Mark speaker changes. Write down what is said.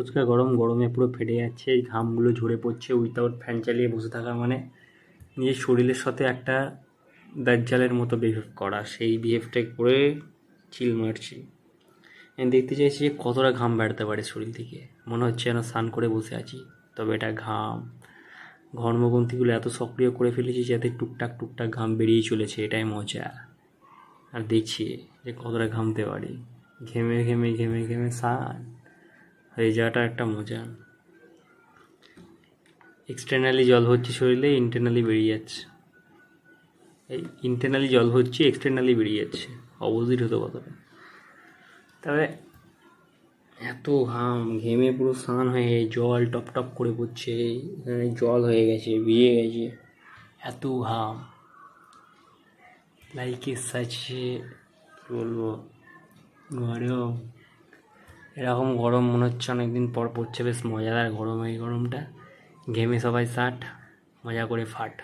Speaker 1: ফুচকা গরম, গরমে পুরো ফেটে যাচ্ছে, এই ঘামগুলো ঝরে পড়ছে। উইথাউট ফ্যান চালিয়ে বসে থাকা মানে নিজের শরীরের সাথে একটা দাজ্জালের মতো বিহেভ করা, সেই বিহেভটাই করে চিল মারছি। আমি দেখতে চাইছি যে কতটা ঘাম বেড়াতে পারে শরীর থেকে। মনে হচ্ছে যেন স্নান করে বসে আছি, তবে এটা ঘাম। ঘর্মগ্রন্থিগুলো এত সক্রিয় করে ফেলেছি যাতে টুকটাক টুকটাক ঘাম বেরিয়ে চলেছে, এটাই মজা। আর দেখছি যে কতটা ঘামতে পারি। ঘেমে ঘেমে ঘেমে ঘেমে স্নান হয়ে যাওয়াটা একটা মজা। এক্সটার্নালি জল হচ্ছে শরীরে, ইন্টারনালি বেরিয়ে যাচ্ছে। এই ইন্টারনালি জল হচ্ছে, এক্সটার্নালি বেরিয়ে যাচ্ছে। অপোজিট হতো কথাটা। তবে এত ঘাম, ঘেমে পুরো স্নান হয়ে জল টপ টপ করে পড়ছে, এখানে জল হয়ে গেছে, ভিজে গেছে, এত ঘাম। লাইকে সাচে কী বলবো, গরম। এরকম গরম মনে হচ্ছে অনেকদিন পর পড়ছে, বেশ মজাদার গরম। এই গরমটা ঘেমে সবাই ষাট, মজা করে ফাট।